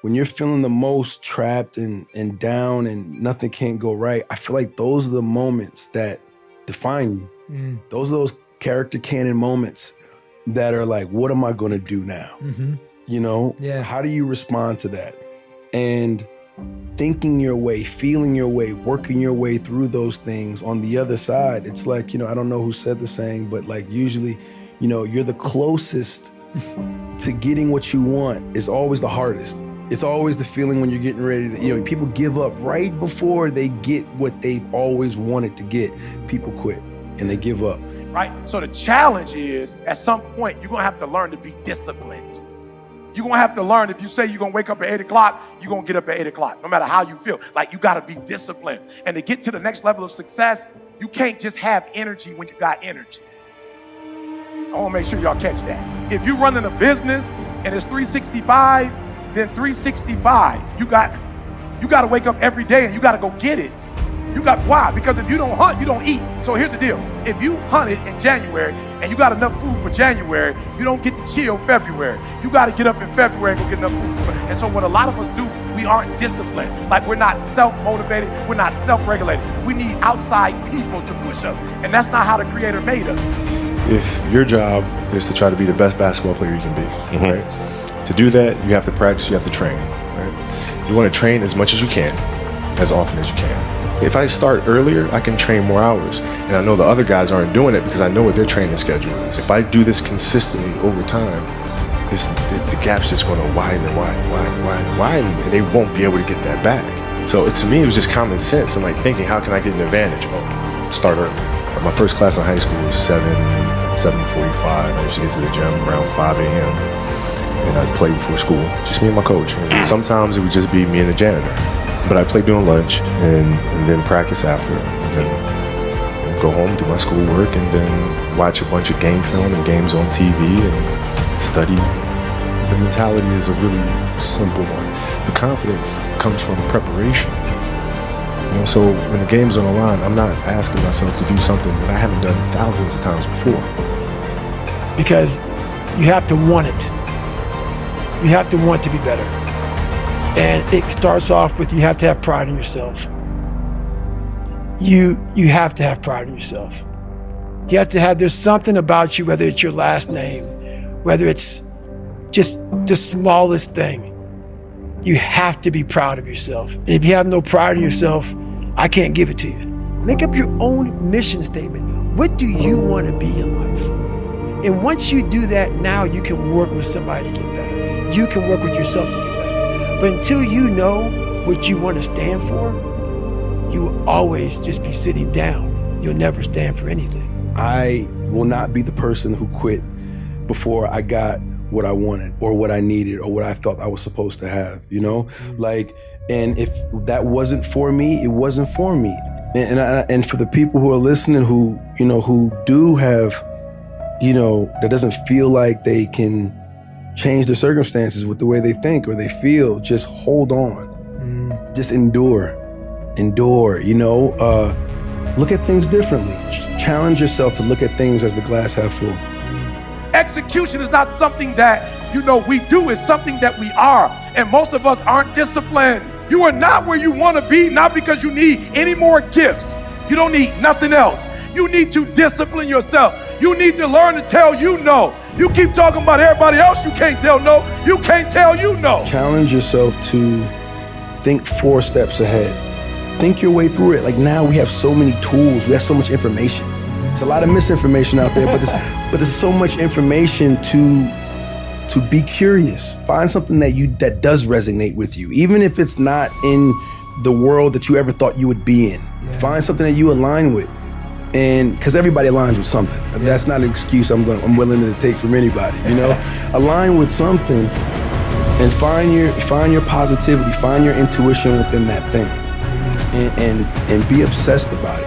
when you're feeling the most trapped and down and nothing can't go right, I feel like those are the moments that define you. Those are those character canon moments that are like, what am I gonna do now? You know, how do you respond to that? And thinking your way, feeling your way, working your way through those things on the other side, it's like, you know, I don't know who said the saying, but like usually, you know, you're the closest to getting what you want is always the hardest. It's always the feeling when you're getting ready to, you know, people give up right before they get what they've always wanted to get. People quit and they give up. Right? So the challenge is, at some point, you're gonna have to learn to be disciplined. You're gonna have to learn, if you say you're gonna wake up at 8 o'clock, you're gonna get up at 8 o'clock, no matter how you feel. Like, you gotta be disciplined. And to get to the next level of success, you can't just have energy when you got energy. I wanna make sure y'all catch that. If you're running a business and it's 365, then 365, you gotta wake up every day and you gotta go get it. Why? Because if you don't hunt, you don't eat. So here's the deal. If you hunted in January and you got enough food for January, you don't get to chill February. You got to get up in February and go get enough food. And so what a lot of us do, we aren't disciplined. Like, we're not self-motivated. We're not self-regulated. We need outside people to push us. And that's not how the Creator made us. If your job is to try to be the best basketball player you can be, right? To do that, you have to practice, you have to train, right? You want to train as much as you can, as often as you can. If I start earlier, I can train more hours. And I know the other guys aren't doing it because I know what their training schedule is. If I do this consistently over time, the gap's just going to widen and widen, and they won't be able to get that back. So to me, it was just common sense and like thinking, how can I get an advantage? Oh, start early. My first class in high school was 7:45. I used to get to the gym around 5 a.m. and I'd play before school, just me and my coach. And sometimes it would just be me and the janitor. But I played during lunch and then practice after, and then go home, do my schoolwork, and then watch a bunch of game film and games on TV and study. The mentality is a really simple one. The confidence comes from preparation. You know, so when the game's on the line, I'm not asking myself to do something that I haven't done thousands of times before. Because you have to want it. You have to want to be better. And it starts off with, you have to have pride in yourself. You have to have pride in yourself. You have to have, there's something about you, whether it's your last name, whether it's just the smallest thing, you have to be proud of yourself. And if you have no pride in yourself, I can't give it to you. Make up your own mission statement. What do you want to be in life? And once you do that, now you can work with somebody to get better. You can work with yourself to get better. But until you know what you want to stand for, you will always just be sitting down. You'll never stand for anything. I will not be the person who quit before I got what I wanted or what I needed or what I felt I was supposed to have, you know? Like, and if that wasn't for me, it wasn't for me. And for the people who are listening who, you know, who do have, you know, that doesn't feel like they can change their circumstances with the way they think or they feel, just hold on. Just endure, you know? Look at things differently. Challenge yourself to look at things as the glass half full. Execution is not something that, you know, we do, it's something that we are. And most of us aren't disciplined. You are not where you want to be, not because you need any more gifts. You don't need nothing else. You need to discipline yourself. You need to learn to tell you no. You keep talking about everybody else you can't tell no. You can't tell you no. Challenge yourself to think 4 steps ahead. Think your way through it. Like, now we have so many tools. We have so much information. There's a lot of misinformation out there, but there's so much information to be curious. Find something that does resonate with you, even if it's not in the world that you ever thought you would be in. Find something that you align with. And because everybody aligns with something. That's not an excuse I'm willing to take from anybody, you know? Align with something and find your positivity, find your intuition within that thing, and be obsessed about it.